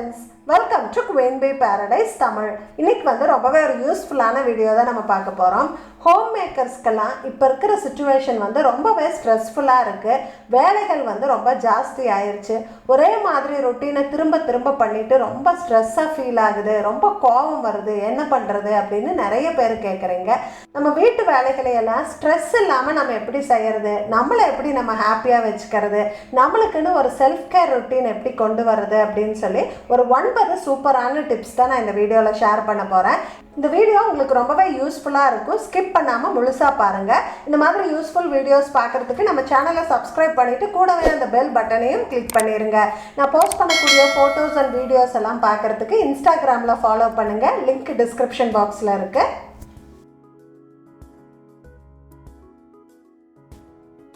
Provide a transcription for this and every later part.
friends, welcome to Queen Bee Paradise Tamil. இன்னைக்கு வந்து ரொம்பவே ஒரு யூஸ்ஃபுல்லான வீடியோ தான் நம்ம பார்க்க போறோம். ஹோம் மேக்கர்ஸ்க்கெல்லாம் இப்போ இருக்கிற சிச்சுவேஷன் வந்து ரொம்பவே ஸ்ட்ரெஸ்ஃபுல்லாக இருக்குது. வேலைகள் வந்து ரொம்ப ஜாஸ்தி ஆயிடுச்சு. ஒரே மாதிரி ரொட்டீனை திரும்ப திரும்ப பண்ணிவிட்டு ரொம்ப ஸ்ட்ரெஸ்ஸாக ஃபீல் ஆகுது, ரொம்ப கோபம் வருது, என்ன பண்ணுறது அப்படின்னு நிறைய பேர் கேட்குறீங்க. நம்ம வீட்டு வேலைகளையெல்லாம் ஸ்ட்ரெஸ் இல்லாமல் நம்ம எப்படி செய்கிறது, நம்மளை எப்படி நம்ம ஹாப்பியாக வச்சுக்கிறது, நம்மளுக்குன்னு ஒரு செல்ஃப் கேர் ரொட்டீன் எப்படி கொண்டு வர்றது அப்படின்னு சொல்லி ஒரு 9 சூப்பரான டிப்ஸ் தான் நான் இந்த வீடியோவில் ஷேர் பண்ண போகிறேன். இந்த வீடியோ உங்களுக்கு ரொம்பவே யூஸ்ஃபுல்லாக இருக்கும். ஸ்கிப் பண்ணாமல் முழுசாக பாருங்கள். இந்த மாதிரி யூஸ்ஃபுல் வீடியோஸ் பார்க்குறதுக்கு நம்ம சேனலை சப்ஸ்கிரைப் பண்ணிவிட்டு கூடவே அந்த பெல் பட்டனையும் கிளிக் பண்ணிடுங்க. நான் போஸ்ட் பண்ணக்கூடிய ஃபோட்டோஸ் அண்ட் வீடியோஸ் எல்லாம் பார்க்குறதுக்கு இன்ஸ்டாகிராமில் ஃபாலோ பண்ணுங்கள். லிங்க் டிஸ்கிரிப்ஷன் பாக்ஸில் இருக்குது.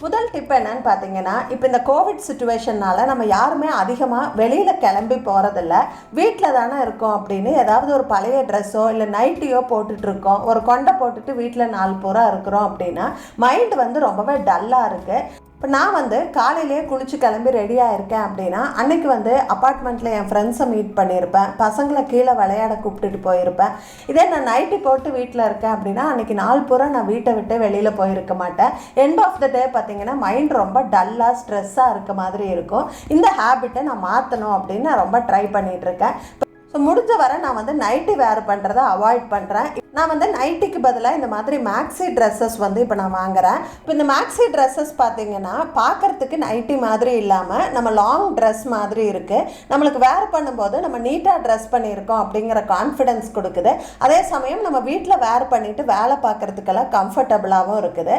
முதல் டிப் என்னன்னு பார்த்தீங்கன்னா, இப்போ இந்த கோவிட் சிச்சுவேஷனால் நம்ம யாருமே அதிகமாக வெளியில் கிளம்பி போகிறதில்ல, வீட்டில் தானே இருக்கோம் அப்படின்னு ஏதாவது ஒரு பழைய ட்ரெஸ்ஸோ இல்லை நைட்டியோ போட்டுட்ருக்கோம், ஒரு கொண்டை போட்டுட்டு வீட்டில் 4 பூரா இருக்கிறோம் அப்படின்னா மைண்ட் வந்து ரொம்பவே டல்லாக இருக்குது. இப்போ நான் வந்து காலையிலேயே குளிச்சு கிளம்பி ரெடியாக இருக்கேன் அப்படின்னா அன்றைக்கி வந்து அப்பார்ட்மெண்ட்டில் என் ஃப்ரெண்ட்ஸை மீட் பண்ணியிருப்பேன், பசங்களை கீழே விளையாட கூப்பிட்டுட்டு போயிருப்பேன். இதே நான் நைட்டி போட்டு வீட்டில் இருக்கேன் அப்படின்னா அன்றைக்கி 4 பூரா நான் வீட்டை விட்டு வெளியில் போயிருக்க மாட்டேன். எண்ட் ஆஃப் த டே பார்த்திங்கன்னா மைண்ட் ரொம்ப டல்லாக ஸ்ட்ரெஸ்ஸாக இருக்க மாதிரி இருக்கும். இந்த ஹேபிட்டை நான் மாற்றணும் அப்படின்னு நான் ரொம்ப ட்ரை பண்ணிகிட்ருக்கேன். ஸோ முடிஞ்ச வரை நான் வந்து நைட்டி வேர் பண்ணுறதை அவாய்ட் பண்ணுறேன். நான் வந்து நைட்டிக்கு பதிலாக இந்த மாதிரி மேக்ஸி ட்ரெஸ்ஸஸ் வந்து இப்போ நான் வாங்குகிறேன். இப்போ இந்த மேக்ஸி ட்ரெஸ்ஸஸ் பார்த்திங்கன்னா பார்க்குறதுக்கு நைட்டி மாதிரி இல்லாமல் நம்ம லாங் ட்ரெஸ் மாதிரி இருக்குது. நம்மளுக்கு வேர் பண்ணும்போது நம்ம நீட்டாக ட்ரெஸ் பண்ணியிருக்கோம் அப்படிங்கிற கான்ஃபிடென்ஸ் கொடுக்குது. அதே சமயம் நம்ம வீட்டில் வேர் பண்ணிவிட்டு வேலை பார்க்குறதுக்கெல்லாம் கம்ஃபர்டபுளாகவும் இருக்குது.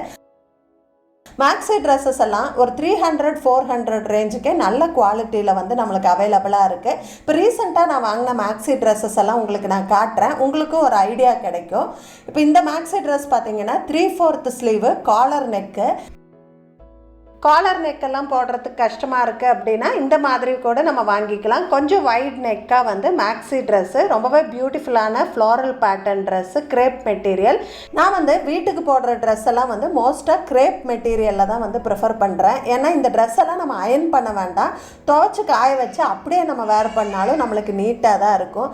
மேக்ஸி ட்ரெஸ்ஸஸ் எல்லாம் ஒரு 300-400 ரேஞ்சுக்கே நல்ல குவாலிட்டியில் வந்து நம்மளுக்கு அவைலபிளாக இருக்குது. இப்போ ரீசெண்டாக நான் வாங்கின மேக்ஸி ட்ரெஸ்ஸஸ் எல்லாம் உங்களுக்கு நான் காட்டுறேன், உங்களுக்கும் ஒரு ஐடியா கிடைக்கும். இப்போ இந்த மேக்ஸி ட்ரெஸ் பார்த்தீங்கன்னா 3/4 ஸ்லீவு, காலர் நெக்கு. காலர் நெக்கெல்லாம் போடுறதுக்கு கஷ்டமாக இருக்குது அப்படின்னா இந்த மாதிரி கூட நம்ம வாங்கிக்கலாம். கொஞ்சம் வைட் நெக்காக வந்து மேக்ஸி ட்ரெஸ்ஸு, ரொம்பவே பியூட்டிஃபுல்லான floral pattern dress, grape material. நான் வந்து வீட்டுக்கு போடுற ட்ரெஸ் எல்லாம் வந்து மோஸ்ட்டாக கிரேப் மெட்டீரியலில் தான் வந்து ப்ரிஃபர் பண்ணுறேன். ஏன்னா இந்த ட்ரெஸ் எல்லாம் நம்ம அயர்ன் பண்ண வேண்டாம், துவைச்சி காய வச்சு அப்படியே நம்ம வேர் பண்ணாலும் நம்மளுக்கு நீட்டாக தான் இருக்கும்.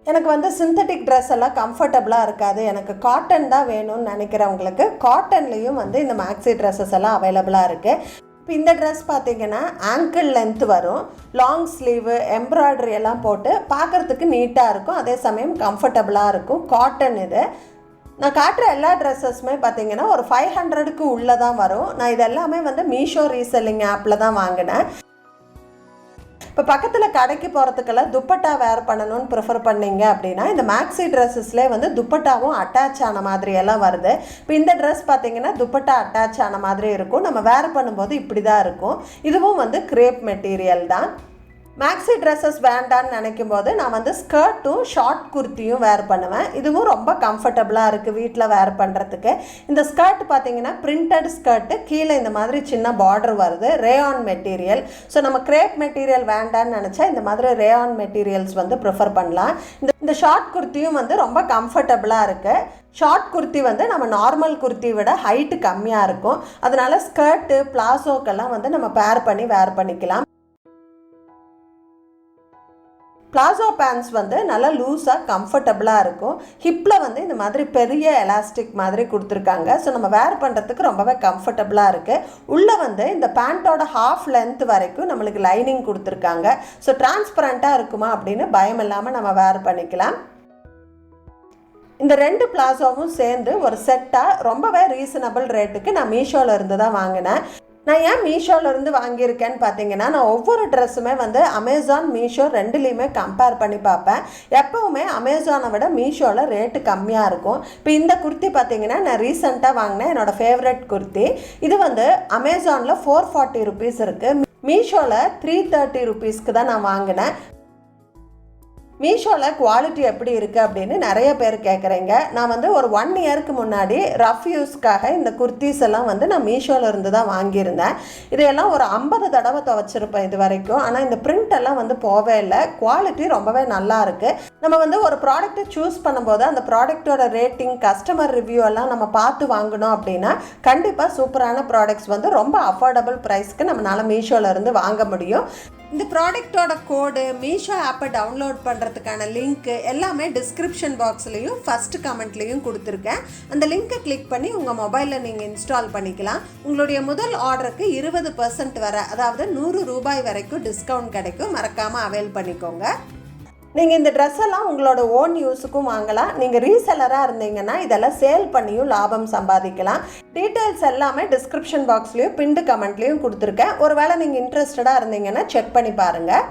எனக்கு வந்து சிந்தட்டிக் ட்ரெஸ் எல்லாம் கம்ஃபர்டபுளாக இருக்காது, எனக்கு காட்டன் தான் வேணும்னு நினைக்கிறவங்களுக்கு காட்டன்லேயும் வந்து இந்த மேக்ஸி ட்ரெஸ்ஸஸ் எல்லாம் அவைலபிளாக இருக்குது. இப்போ இந்த ட்ரெஸ் பார்த்திங்கன்னா ஆங்கிள் லென்த் வரும், லாங் ஸ்லீவு, எம்ப்ராய்டரி எல்லாம் போட்டு பார்க்குறதுக்கு நீட்டாக இருக்கும், அதே சமயம் கம்ஃபர்டபுளாக இருக்கும். காட்டன் இது. நான் காட்டுற எல்லா ட்ரெஸ்ஸஸுமே பார்த்திங்கன்னா ஒரு 500க்கு உள்ளே தான் வரும். நான் இதெல்லாமே வந்து மீஷோ ரீசெல்லிங் ஆப்பில் தான் வாங்கினேன். இப்போ பக்கத்தில் கடைக்கு போகிறதுக்கெல்லாம் துப்பட்டா வேர் பண்ணணும்னு ப்ரிஃபர் பண்ணிங்க அப்படின்னா இந்த மேக்ஸி ட்ரெஸ்ஸஸ்லேயே வந்து துப்பட்டாவும் அட்டாச் ஆன மாதிரியெல்லாம் வருது. இப்போ இந்த ட்ரெஸ் பார்த்திங்கன்னா துப்பட்டா அட்டாச் ஆன மாதிரி இருக்கும், நம்ம வேர் பண்ணும்போது இப்படி தான் இருக்கும். இதுவும் வந்து கிரேப் மெட்டீரியல் தான். மேக்ஸி ட்ரெஸ்ஸஸ் வேண்டான்னு நினைக்கும் போது நான் வந்து ஸ்கர்ட்டும் ஷார்ட் குர்த்தியும் வேர் பண்ணுவேன். இதுவும் ரொம்ப கம்ஃபர்டபுளாக இருக்குது வீட்டில் வேர் பண்ணுறதுக்கு. இந்த ஸ்கர்ட் பார்த்திங்கன்னா பிரிண்டட் ஸ்கர்ட்டு, கீழே இந்த மாதிரி சின்ன பார்டர் வருது, ரேயான் மெட்டீரியல். ஸோ நம்ம கிரேப் மெட்டீரியல் வேண்டான்னு நினச்சா இந்த மாதிரி ரேயான் மெட்டீரியல்ஸ் வந்து ப்ரிஃபர் பண்ணலாம். இந்த ஷார்ட் குர்த்தியும் வந்து ரொம்ப கம்ஃபர்டபுளாக இருக்குது. ஷார்ட் குர்த்தி வந்து நம்ம நார்மல் குர்த்தி விட ஹைட்டு கம்மியாக இருக்கும், அதனால ஸ்கர்ட்டு பிளாசோக்கெல்லாம் வந்து நம்ம பேர் பண்ணி வேர் பண்ணிக்கலாம். பிளாசோ பேண்ட்ஸ் வந்து நல்லா லூஸாக கம்ஃபர்டபுளாக இருக்கும். ஹிப்பில் வந்து இந்த மாதிரி பெரிய எலாஸ்டிக் மாதிரி கொடுத்துருக்காங்க. ஸோ நம்ம வேர் பண்ணுறதுக்கு ரொம்பவே கம்ஃபர்டபுளாக இருக்குது. உள்ளே வந்து இந்த பேண்ட்டோட ஹாஃப் லென்த் வரைக்கும் நம்மளுக்கு லைனிங் கொடுத்துருக்காங்க. ஸோ டிரான்ஸ்பரண்ட்டாக இருக்குமா அப்படின்னு பயம் இல்லாமல் நம்ம வேர் பண்ணிக்கலாம். இந்த 2 பிளாசோவும் சேர்ந்து ஒரு செட்டாக ரொம்பவே ரீசனபிள் ரேட்டுக்கு நான் மீஷோவில் இருந்து தான் வாங்கினேன். நான் ஏன் மீஷோவிலேருந்து வாங்கியிருக்கேன்னு பார்த்தீங்கன்னா, நான் ஒவ்வொரு ட்ரெஸ்ஸுமே வந்து அமேசான், மீஷோ ரெண்டுலேயுமே கம்பேர் பண்ணி பார்ப்பேன். எப்போவுமே அமேசானை விட மீஷோவில் ரேட்டு கம்மியாக இருக்கும். இப்போ இந்த குர்த்தி பார்த்தீங்கன்னா நான் ரீசெண்டாக வாங்கினேன், என்னோடய ஃபேவரட் குர்த்தி. இது வந்து அமேசானில் 440 ருபீஸ் இருக்குது, மீஷோவில் 330 ருபீஸ்க்கு தான் நான் வாங்கினேன். மீஷோவில் குவாலிட்டி எப்படி இருக்குது அப்படின்னு நிறைய பேர் கேட்குறீங்க. நான் வந்து ஒரு 1 இயருக்கு முன்னாடி ரஃப் யூஸ்க்காக இந்த குர்த்திஸ் எல்லாம் வந்து நான் மீஷோவில் இருந்து தான் வாங்கியிருந்தேன். இதையெல்லாம் ஒரு 50 தடவை துவைச்சிருப்பேன் இது வரைக்கும். ஆனால் இந்த பிரிண்ட் எல்லாம் வந்து போவே இல்லை, குவாலிட்டி ரொம்பவே நல்லா இருக்குது. நம்ம வந்து ஒரு ப்ராடக்ட்டை சூஸ் பண்ணும்போது அந்த ப்ராடக்டோட ரேட்டிங், கஸ்டமர் ரிவ்யூ எல்லாம் நம்ம பார்த்து வாங்கணும் அப்படின்னா கண்டிப்பாக சூப்பரான ப்ராடக்ட்ஸ் வந்து ரொம்ப அஃபோர்டபுள் ப்ரைஸ்க்கு நம்மளால் மீஷோவில் இருந்து வாங்க முடியும். இந்த ப்ராடக்டோட கோடு, மீஷோ ஆப்பை டவுன்லோட் பண்ணுறதுக்கான லிங்க்கு எல்லாமே டிஸ்கிரிப்ஷன் பாக்ஸ்லேயும் ஃபஸ்ட்டு கமெண்ட்லேயும் கொடுத்துருக்கேன். அந்த லிங்க்கை கிளிக் பண்ணி உங்கள் மொபைலில் நீங்கள் இன்ஸ்டால் பண்ணிக்கலாம். உங்களுடைய முதல் ஆர்டருக்கு 20% வரை, அதாவது ₹100 வரைக்கும் டிஸ்கவுண்ட் கிடைக்கும். மறக்காமல் அவைல் பண்ணிக்கோங்க. நீங்கள் இந்த ட்ரெஸ் எல்லாம் உங்களோட ஓன் யூஸுக்கும் வாங்கலாம். நீங்கள் ரீசெல்லராக இருந்தீங்கன்னா இதெல்லாம் சேல் பண்ணியும் லாபம் சம்பாதிக்கலாம். டீட்டெயில்ஸ் எல்லாமே டிஸ்கிரிப்ஷன் பாக்ஸ்லேயும் பின்டு கமெண்ட்லேயும் கொடுத்துருக்கேன். ஒருவேளை நீங்கள் இன்ட்ரெஸ்டடாக இருந்தீங்கன்னா செக் பண்ணி பாருங்கள்.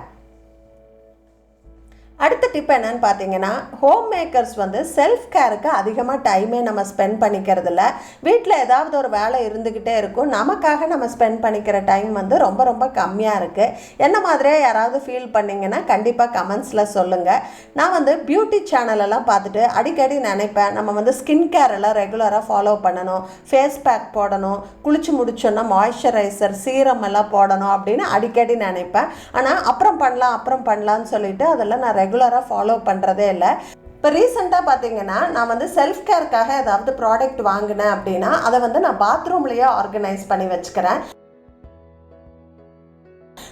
அடுத்த டிப் என்னன்னு பார்த்தீங்கன்னா, ஹோம் மேக்கர்ஸ் வந்து செல்ஃப் கேருக்கு அதிகமாக டைமே நம்ம ஸ்பெண்ட் பண்ணிக்கிறதில்ல. வீட்டில் ஏதாவது ஒரு வேலை இருந்துக்கிட்டே இருக்கும். நமக்காக நம்ம ஸ்பெண்ட் பண்ணிக்கிற டைம் வந்து ரொம்ப ரொம்ப கம்மியாக இருக்குது. என்ன மாதிரியே யாராவது ஃபீல் பண்ணிங்கன்னா கண்டிப்பாக கமெண்ட்ஸில் சொல்லுங்கள். நான் வந்து பியூட்டி சேனலெல்லாம் பார்த்துட்டு அடிக்கடி நினைப்பேன், நம்ம வந்து ஸ்கின் கேர் எல்லாம் ரெகுலராக ஃபாலோ பண்ணணும், ஃபேஸ் பேக் போடணும், குளிச்சு முடிச்சோன்னா மாய்ஸ்சரைசர், சீரம் எல்லாம் போடணும் அப்படின்னு அடிக்கடி நினைப்பேன். ஆனால் அப்புறம் பண்ணலான்னு சொல்லிட்டு அதெல்லாம் நான் ரெகுலராக ஃபாலோ பண்ணுறதே இல்லை. இப்போ ரீசெண்டாக பார்த்தீங்கன்னா, நான் வந்து செல்ஃப் கேருக்காக ஏதாவது ப்ராடக்ட் வாங்கினேன் அப்படின்னா அதை வந்து நான் பாத்ரூம்லேயே ஆர்கனைஸ் பண்ணி வச்சுக்கிறேன்.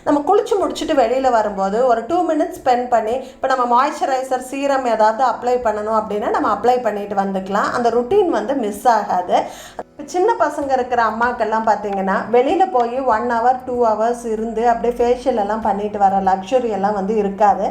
நம்ம குளிச்சு முடிச்சுட்டு வெளியில் வரும்போது ஒரு 2 மினிட்ஸ் ஸ்பெண்ட் பண்ணி இப்போ நம்ம மாய்ஸ்சரைசர், சீரம் ஏதாவது அப்ளை பண்ணணும் அப்படின்னா நம்ம அப்ளை பண்ணிட்டு வந்துக்கலாம். அந்த ருட்டீன் வந்து மிஸ் ஆகாது. சின்ன பசங்க இருக்கிற அம்மாக்கெல்லாம் பார்த்தீங்கன்னா வெளியில் போய் 1 hour 2 hours இருந்து அப்படியே ஃபேஷியல் எல்லாம் பண்ணிட்டு வர லக்ஸுரி எல்லாம் வந்து இருக்காது.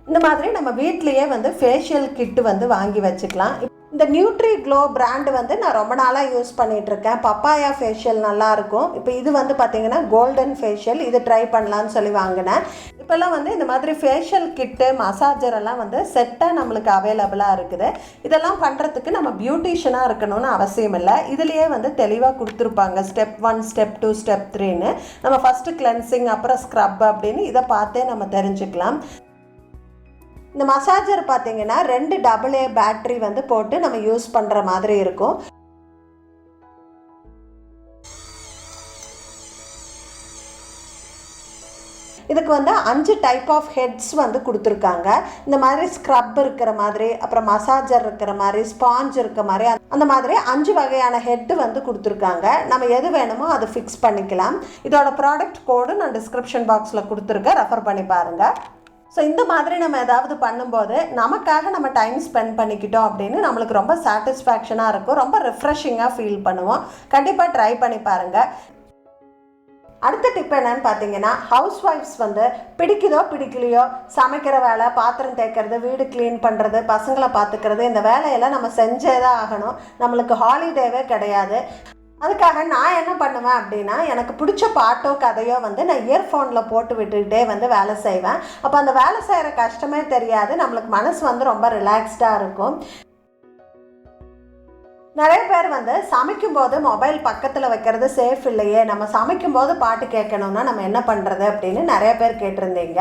இந்த மாதிரி நம்ம வீட்லேயே வந்து ஃபேஷியல் கிட்டு வந்து வாங்கி வச்சுக்கலாம். இந்த நியூட்ரி க்ளோ பிராண்டு வந்து நான் ரொம்ப நாளாக யூஸ் பண்ணிகிட்ருக்கேன். பப்பாயா ஃபேஷியல் நல்லாயிருக்கும். இப்போ இது வந்து பார்த்திங்கன்னா கோல்டன் ஃபேஷியல், இது ட்ரை பண்ணலான்னு சொல்லி வாங்கினேன். இப்போல்லாம் வந்து இந்த மாதிரி ஃபேஷியல் கிட்டு, மசாஜரெல்லாம் வந்து செட்டாக நம்மளுக்கு அவைலபிளாக இருக்குது. இதெல்லாம் பண்ணுறதுக்கு நம்ம பியூட்டிஷியனாக இருக்கணும்னு அவசியம் இல்லை. இதுலேயே வந்து தெளிவாக கொடுத்துருப்பாங்க, ஸ்டெப் 1, ஸ்டெப் 2, ஸ்டெப் 3ன்னு. நம்ம ஃபஸ்ட்டு கிளென்சிங், அப்புறம் ஸ்க்ரப் அப்படின்னு இதை பார்த்தே நம்ம தெரிஞ்சுக்கலாம். இந்த மசாஜர் பார்த்தீங்கன்னா 2 AA பேட்டரி வந்து போட்டு நம்ம யூஸ் பண்ணுற மாதிரி இருக்கும். இதுக்கு வந்து 5 டைப் ஆஃப் ஹெட்ஸ் வந்து கொடுத்துருக்காங்க. இந்த மாதிரி ஸ்க்ரப் இருக்கிற மாதிரி, அப்புறம் மசாஜர் இருக்கிற மாதிரி, ஸ்பாஞ்ச் இருக்கிற மாதிரி, அந்த மாதிரி 5 வகையான ஹெட்டு வந்து கொடுத்துருக்காங்க. நம்ம எது வேணுமோ அதை ஃபிக்ஸ் பண்ணிக்கலாம். இதோட ப்ராடக்ட் கோடு நான் டிஸ்கிரிப்ஷன் பாக்ஸில் கொடுத்துருக்கேன், ரெஃபர் பண்ணி பாருங்கள். ஸோ இந்த மாதிரி நம்ம ஏதாவது பண்ணும்போது நமக்காக நம்ம டைம் ஸ்பெண்ட் பண்ணிக்கிட்டோம் அப்படின்னு நம்மளுக்கு ரொம்ப சாட்டிஸ்ஃபேக்ஷனாக இருக்கும், ரொம்ப ரிஃப்ரெஷிங்காக ஃபீல் பண்ணுவோம். கண்டிப்பாக ட்ரை பண்ணி பாருங்கள். அடுத்த டிப் என்னன்னு பார்த்தீங்கன்னா, ஹவுஸ் ஒய்ஃப்ஸ் வந்து பிடிக்குதோ பிடிக்கலையோ சமைக்கிற வேலை, பாத்திரம் தேய்க்கிறது, வீடு க்ளீன் பண்ணுறது, பசங்களை பார்த்துக்கிறது, இந்த வேலையெல்லாம் நம்ம செஞ்சே தான் ஆகணும். நம்மளுக்கு ஹாலிடேவே கிடையாது. அதுக்காக நான் என்ன பண்ணுவேன் அப்படின்னா, எனக்கு பிடிச்ச பாட்டோ கதையோ வந்து நான் இயர்ஃபோனில் போட்டு விட்டுக்கிட்டே வந்து வேலை செய்வேன். அப்போ அந்த வேலை செய்கிற கஷ்டமே தெரியாது, நம்மளுக்கு மனசு வந்து ரொம்ப ரிலாக்ஸ்டாக இருக்கும். நிறைய பேர் வந்து சமைக்கும்போது மொபைல் பக்கத்தில் வைக்கிறது சேஃப் இல்லையே, நம்ம சமைக்கும்போது பாட்டு கேட்கணுன்னா நம்ம என்ன பண்ணுறது அப்படின்னு நிறைய பேர் கேட்டிருந்தீங்க.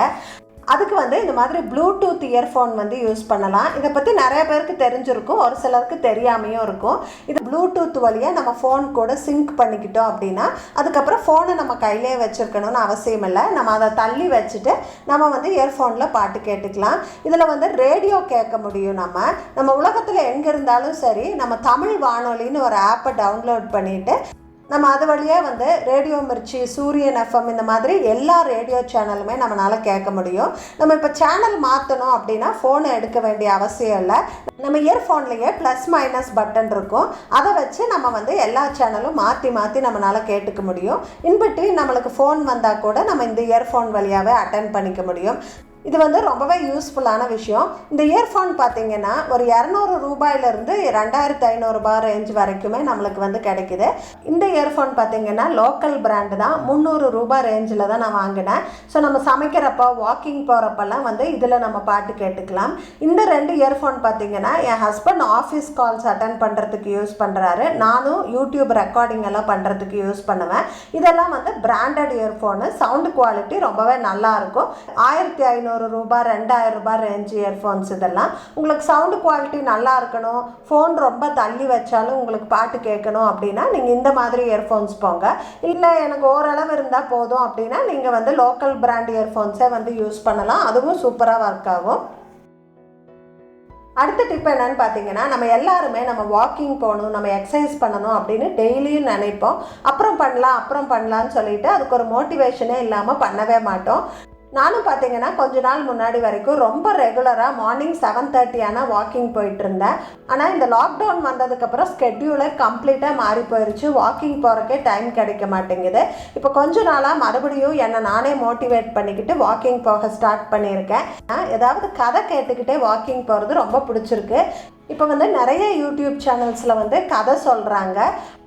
அதுக்கு வந்து இந்த மாதிரி ப்ளூடூத் இயர்ஃபோன் வந்து யூஸ் பண்ணலாம். இதை பற்றி நிறைய பேருக்கு தெரிஞ்சிருக்கும், ஒரு சிலருக்கு தெரியாமையும் இருக்கும். இது ப்ளூடூத் வழியாக நம்ம ஃபோன் கூட சிங்க் பண்ணிக்கிட்டோம் அப்படின்னா அதுக்கப்புறம் ஃபோனை நம்ம கையிலே வச்சுருக்கணும்னு அவசியம் இல்லை. நம்ம அதை தள்ளி வச்சுட்டு நம்ம வந்து இயர்ஃபோனில் பாட்டு கேட்டுக்கலாம். இதில் வந்து ரேடியோ கேட்க முடியும். நம்ம உலகத்தில் எங்கே இருந்தாலும் சரி, நம்ம தமிழ் வானொலின்னு ஒரு ஆப்பை டவுன்லோட் பண்ணிவிட்டு நம்ம அது வழியாக வந்து ரேடியோ மிர்ச்சி, சூரியன் எஃப்எம், இந்த மாதிரி எல்லா ரேடியோ சேனலுமே நம்மளால் கேட்க முடியும். நம்ம இப்போ சேனல் மாற்றணும் அப்படின்னா ஃபோனை எடுக்க வேண்டிய அவசியம் இல்லை. நம்ம இயர்ஃபோன்லேயே ப்ளஸ் மைனஸ் பட்டன் இருக்கும், அதை வச்சு நம்ம வந்து எல்லா சேனலும் மாற்றி மாற்றி நம்மளால் கேட்டுக்க முடியும். இன்பிட்வீன் நம்மளுக்கு ஃபோன் வந்தால் கூட நம்ம இந்த இயர்ஃபோன் வழியாகவே அட்டென்ட் பண்ணிக்க முடியும். இது வந்து ரொம்பவே யூஸ்ஃபுல்லான விஷயம். இந்த இயர்ஃபோன் பார்த்தீங்கன்னா ஒரு ₹200 ₹2500 ரேஞ்ச் வரைக்குமே நம்மளுக்கு வந்து கிடைக்குது. இந்த இயர்ஃபோன் பார்த்தீங்கன்னா லோக்கல் பிராண்டு தான், ₹300 ரேஞ்சில் தான் நான் வாங்கினேன். ஸோ நம்ம சமைக்கிறப்போ, வாக்கிங் போகிறப்பெல்லாம் வந்து இதில் நம்ம பாட்டு கேட்டுக்கலாம். இந்த 2 இயர்ஃபோன் பார்த்தீங்கன்னா என் ஹஸ்பண்ட் ஆஃபீஸ் கால்ஸ் அட்டன் பண்ணுறதுக்கு யூஸ் பண்ணுறாரு, நானும் யூடியூப் ரெக்கார்டிங் எல்லாம் பண்ணுறதுக்கு யூஸ் பண்ணுவேன். இதெல்லாம் வந்து பிராண்டட் இயர்ஃபோனு, சவுண்டு குவாலிட்டி ரொம்பவே நல்லாயிருக்கும். ₹1500 ₹2000 ரேஞ்ச் இயர்ஃபோன்ஸ். இதெல்லாம் உங்களுக்கு சவுண்டு குவாலிட்டி நல்லா இருக்கணும், ஃபோன் ரொம்ப தள்ளி வச்சாலும் உங்களுக்கு பாட்டு கேட்கணும் அப்படின்னா நீங்கள் இந்த மாதிரி இயர்ஃபோன்ஸ் போங்க. இல்லை எனக்கு ஓரளவு இருந்தால் போதும் அப்படின்னா நீங்கள் வந்து லோக்கல் பிராண்ட் இயர்ஃபோன்ஸே வந்து யூஸ் பண்ணலாம், அதுவும் சூப்பராக ஒர்க் ஆகும். அடுத்த டிப் என்னன்னு பார்த்தீங்கன்னா, நம்ம எல்லாருமே நம்ம வாக்கிங் போகணும், நம்ம எக்ஸசைஸ் பண்ணணும் அப்படின்னு டெய்லியும் நினைப்போம். அப்புறம் பண்ணலான்னு சொல்லிட்டு அதுக்கு ஒரு மோட்டிவேஷனே இல்லாமல் பண்ணவே மாட்டோம். நானும் பார்த்தீங்கன்னா கொஞ்ச நாள் முன்னாடி வரைக்கும் ரொம்ப ரெகுலராக மார்னிங் 7:30 ஆனால் வாக்கிங் போயிட்டு இருந்தேன். ஆனால் இந்த லாக்டவுன் வந்ததுக்கப்புறம் ஸ்கெட்யூலே கம்ப்ளீட்டாக மாறி போயிடுச்சு. வாக்கிங் போகிறக்கே டைம் கிடைக்க மாட்டேங்குது. இப்போ கொஞ்ச நாளாக மறுபடியும் என்னை நானே மோட்டிவேட் பண்ணிக்கிட்டு வாக்கிங் போக ஸ்டார்ட் பண்ணியிருக்கேன். ஏதாவது கதை கேட்டுக்கிட்டே வாக்கிங் போகிறது ரொம்ப பிடிச்சிருக்கு. இப்போ வந்து நிறைய யூடியூப் சேனல்ஸில் வந்து கதை சொல்கிறாங்க.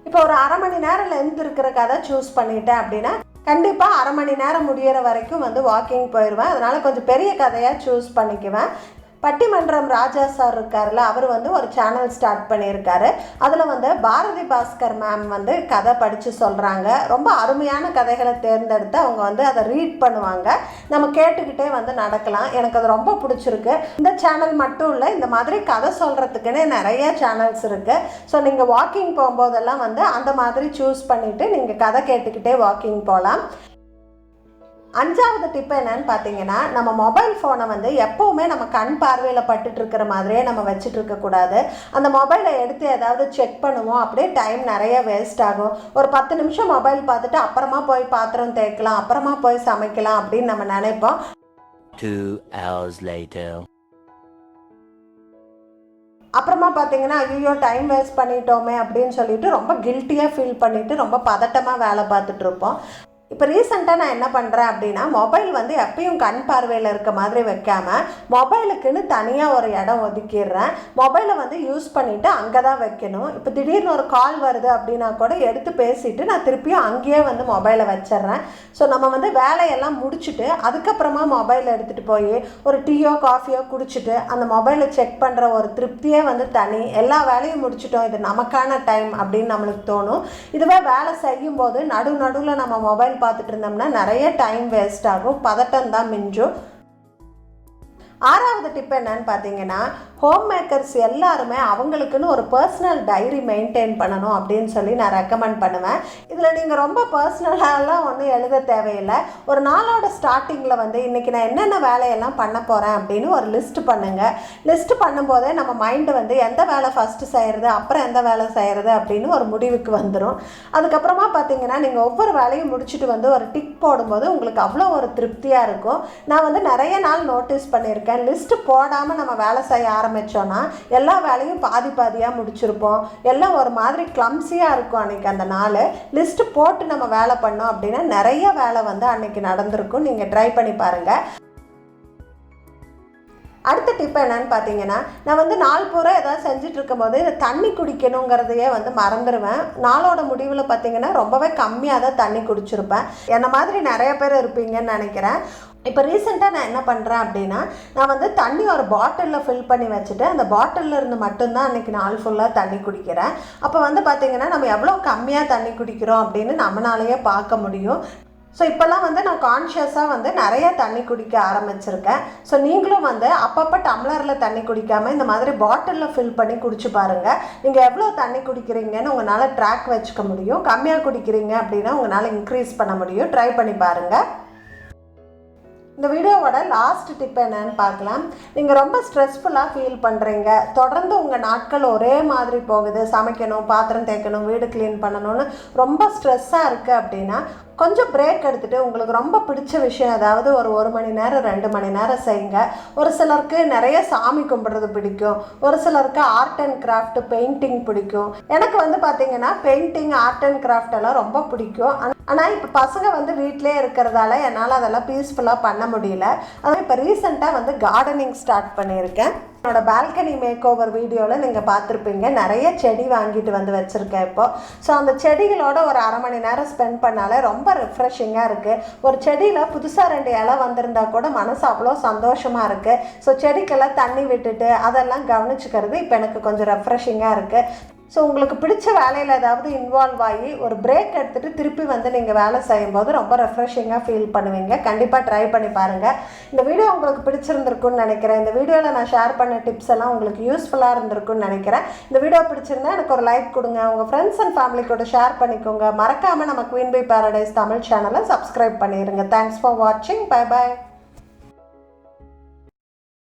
இப்போ ஒரு அரை மணி நேரம் லென்த் இருக்கிற கதை சூஸ் பண்ணிட்டேன் அப்படின்னா கண்டிப்பாக அரை மணி நேரம் முடிகிற வரைக்கும் வந்து வாக்கிங் போயிடுவேன். அதனால் கொஞ்சம் பெரிய கதையாக சூஸ் பண்ணிக்குவேன். பட்டிமன்றம் ராஜா சார் இருக்கார்ல, அவர் வந்து ஒரு சேனல் ஸ்டார்ட் பண்ணியிருக்காரு. அதில் வந்து பாரதி பாஸ்கர் மேம் வந்து கதை படித்து சொல்கிறாங்க. ரொம்ப அருமையான கதைகளை தேர்ந்தெடுத்து அவங்க வந்து அதை ரீட் பண்ணுவாங்க. நம்ம கேட்டுக்கிட்டே வந்து நடக்கலாம். எனக்கு அது ரொம்ப பிடிச்சிருக்கு. இந்த சேனல் மட்டும் இல்லை, இந்த மாதிரி கதை சொல்கிறதுக்குன்னு நிறைய சேனல்ஸ் இருக்குது. ஸோ நீங்கள் வாக்கிங் போகும்போதெல்லாம் வந்து அந்த மாதிரி சூஸ் பண்ணிவிட்டு நீங்கள் கதை கேட்டுக்கிட்டே வாக்கிங் போகலாம். 5வது டிப் என்னன்னு பார்த்தீங்கன்னா, நம்ம மொபைல் ஃபோனை வந்து எப்போவுமே நம்ம கண் பார்வையில் பட்டுட்டு இருக்கிற மாதிரியே நம்ம வச்சுட்டு இருக்கக்கூடாது. அந்த மொபைலை எடுத்து ஏதாவது செக் பண்ணுவோம், அப்படியே டைம் நிறைய வேஸ்ட் ஆகும். ஒரு 10 நிமிஷம் மொபைல் பார்த்துட்டு அப்புறமா போய் பாத்திரம் தேய்க்கலாம், அப்புறமா போய் சமைக்கலாம் அப்படின்னு நம்ம நினைப்போம். 2 hours later. அப்புறமா பார்த்தீங்கன்னா ஐயோ டைம் வேஸ்ட் பண்ணிட்டோமே அப்படின்னு சொல்லிட்டு ரொம்ப கில்ட்டியாக ஃபீல் பண்ணிவிட்டு ரொம்ப பதட்டமாக வேலை பார்த்துட்டு இருப்போம். இப்போ ரீசெண்டாக நான் என்ன பண்ணுறேன் அப்படின்னா, மொபைல் வந்து எப்பயும் கண் பார்வையில் இருக்க மாதிரி வைக்காமல் மொபைலுக்குன்னு தனியாக ஒரு இடம் ஒதுக்கிடுறேன். மொபைலை வந்து யூஸ் பண்ணிவிட்டு அங்கே தான் வைக்கணும். இப்போ திடீர்னு ஒரு கால் வருது அப்படின்னா கூட எடுத்து பேசிவிட்டு நான் திருப்பியும் அங்கேயே வந்து மொபைலை வச்சிட்றேன். ஸோ நம்ம வந்து வேலையெல்லாம் முடிச்சுட்டு அதுக்கப்புறமா மொபைலை எடுத்துகிட்டு போய் ஒரு டீயோ காஃபியோ குடிச்சிட்டு அந்த மொபைலை செக் பண்ணுற ஒரு திருப்தியே வந்து தனி. எல்லா வேலையும் முடிச்சிட்டோம், இது நமக்கான டைம் அப்படின்னு நம்மளுக்கு தோணும். இதுவே வேலை செய்யும்போது நடுவில் நம்ம மொபைல் பார்த்துட்டு இருந்தோம்னா நிறைய டைம் வேஸ்ட் ஆகும், பதட்டம் தான் மிஞ்சும். 6வது டிப் என்னன்னு பார்த்தீங்கன்னா, ஹோம் மேக்கர்ஸ் எல்லாருமே அவங்களுக்குன்னு ஒரு பர்சனல் டைரி மெயின்டைன் பண்ணணும் அப்படின்னு சொல்லி நான் ரெக்கமெண்ட் பண்ணுவேன். இதில் நீங்கள் ரொம்ப பர்சனலாலாம் ஒன்றும் எழுத தேவையில்லை. ஒரு நாளோட ஸ்டார்டிங்கில் வந்து இன்றைக்கி நான் என்னென்ன வேலையெல்லாம் பண்ண போகிறேன் அப்படின்னு ஒரு லிஸ்ட் பண்ணுங்கள். லிஸ்ட் பண்ணும்போதே நம்ம மைண்டு வந்து எந்த வேலை ஃபஸ்ட்டு செய்கிறது, அப்புறம் எந்த வேலை செய்கிறது அப்படின்னு ஒரு முடிவுக்கு வந்துடும். அதுக்கப்புறமா பார்த்தீங்கன்னா நீங்கள் ஒவ்வொரு வேலையும் முடிச்சுட்டு வந்து ஒரு டிக் போடும்போது உங்களுக்கு அவ்வளோ ஒரு திருப்தியாக இருக்கும். நான் வந்து நிறைய நாள் நோட்டீஸ் பண்ணியிருக்கேன். லிஸ்ட்டு போடாமல் நம்ம வேலை செய்ய ஆரம்பித்தோன்னா எல்லா வேலையும் பாதியாக முடிச்சிருப்போம். எல்லாம் ஒரு மாதிரி கிளம்ஸியாக இருக்கும் அன்றைக்கி அந்த நாள். லிஸ்ட்டு போட்டு நம்ம வேலை பண்ணோம் அப்படின்னா நிறைய வேலை வந்து அன்றைக்கி நடந்திருக்கும். நீங்கள் ட்ரை பண்ணி பாருங்கள். அடுத்த டிப் என்னன்னு பார்த்தீங்கன்னா, நான் வந்து நாள் பூரா ஏதாவது செஞ்சுட்டு இருக்கும்போது தண்ணி குடிக்கணுங்கிறதையே வந்து மறந்துடுவேன். நாளோட முடிவில் பார்த்தீங்கன்னா ரொம்பவே கம்மியாக தான் தண்ணி குடிச்சிருப்பேன். என்ன மாதிரி நிறைய பேர் இருப்பீங்கன்னு நினைக்கிறேன். இப்போ ரீசெண்டாக நான் என்ன பண்ணுறேன் அப்படின்னா, நான் வந்து தண்ணி ஒரு பாட்டிலில் ஃபில் பண்ணி வச்சுட்டு அந்த பாட்டிலில் இருந்து மட்டும்தான் அன்றைக்கி நாள் ஃபுல்லாக தண்ணி குடிக்கிறேன். அப்போ வந்து பார்த்திங்கன்னா நம்ம எவ்வளோ கம்மியாக தண்ணி குடிக்கிறோம் அப்படின்னு நம்மளாலேயே பார்க்க முடியும். ஸோ இப்போல்லாம் வந்து நான் கான்ஷியஸாக வந்து நிறைய தண்ணி குடிக்க ஆரம்பிச்சிருக்கேன். ஸோ நீங்களும் வந்து அப்பப்போ டம்ளரில் தண்ணி குடிக்காமல் இந்த மாதிரி பாட்டிலில் ஃபில் பண்ணி குடிச்சு பாருங்கள். நீங்கள் எவ்வளோ தண்ணி குடிக்கிறீங்கன்னு உங்களால் ட்ராக் வச்சுக்க முடியும். கம்மியாக குடிக்கிறீங்க அப்படின்னா உங்களால் இன்க்ரீஸ் பண்ண முடியும். ட்ரை பண்ணி பாருங்கள். இந்த வீடியோவோட லாஸ்ட் டிப் என்னன்னு பார்க்கலாம். நீங்கள் ரொம்ப ஸ்ட்ரெஸ்ஃபுல்லாக ஃபீல் பண்ணுறீங்க, தொடர்ந்து உங்கள் நாட்கள் ஒரே மாதிரி போகுது, சமைக்கணும், பாத்திரம் தேய்க்கணும், வீடு க்ளீன் பண்ணணும்னு ரொம்ப ஸ்ட்ரெஸ்ஸாக இருக்குது அப்படின்னா கொஞ்சம் பிரேக் எடுத்துகிட்டு உங்களுக்கு ரொம்ப பிடிச்ச விஷயம் அதாவது ஒரு மணி நேரம் 2 மணி நேரம் செய்யுங்க. ஒரு சிலருக்கு நிறைய சாமி கும்பிட்றது பிடிக்கும், ஒரு சிலருக்கு ஆர்ட் அண்ட் கிராஃப்ட் பெயிண்டிங் பிடிக்கும். எனக்கு வந்து பார்த்திங்கன்னா பெயிண்டிங், ஆர்ட் அண்ட் கிராஃப்ட் எல்லாம் ரொம்ப பிடிக்கும். ஆனால் இப்போ பசங்க வந்து வீட்டிலே இருக்கிறதால என்னால் அதெல்லாம் பீஸ்ஃபுல்லாக பண்ண முடியல. அதான் இப்போ ரீசெண்டாக வந்து கார்டனிங் ஸ்டார்ட் பண்ணியிருக்கேன். என்னோட பால்கனி மேக் ஓவர் வீடியோவில் நீங்கள் பார்த்துருப்பீங்க. நிறைய செடி வாங்கிட்டு வந்து வச்சுருக்கேன் இப்போது. ஸோ அந்த செடிகளோட ஒரு அரை மணி நேரம் ஸ்பெண்ட் பண்ணாலே ரொம்ப ரெஃப்ரெஷிங்காக இருக்குது. ஒரு செடியில் புதுசாக 2 இலை வந்திருந்தா கூட மனசு அவ்வளோ சந்தோஷமாக இருக்குது. ஸோ செடிக்கெல்லாம் தண்ணி விட்டுட்டு அதெல்லாம் கவனிச்சுக்கிறது இப்போ எனக்கு கொஞ்சம் ரெஃப்ரெஷிங்காக இருக்குது. ஸோ உங்களுக்கு பிடிச்ச வேலையில் ஏதாவது இன்வால்வ் ஆகி ஒரு பிரேக் எடுத்துகிட்டு திருப்பி வந்து நீங்கள் வேலை செய்யும்போது ரொம்ப ரெஃப்ரெஷிங்காக ஃபீல் பண்ணுவீங்க. கண்டிப்பாக ட்ரை பண்ணி பாருங்கள். இந்த வீடியோ உங்களுக்கு பிடிச்சிருந்துருக்குன்னு நினைக்கிறேன். இந்த வீடியோவில் நான் ஷேர் பண்ண டிப்ஸ் எல்லாம் உங்களுக்கு யூஸ்ஃபுல்லாக இருந்திருக்குன்னு நினைக்கிறேன். இந்த வீடியோ பிடிச்சிருந்தா எனக்கு ஒரு லைக் கொடுங்க, உங்கள் ஃப்ரெண்ட்ஸ் அண்ட் ஃபேமிலி கூட ஷேர் பண்ணிக்கோங்க. மறக்காமல் நம்ம குயின் பை பாரடைஸ் தமிழ் சேனலை சப்ஸ்கிரைப் பண்ணிடுங்க. தேங்க்ஸ் ஃபார் வாட்சிங். Bye bye.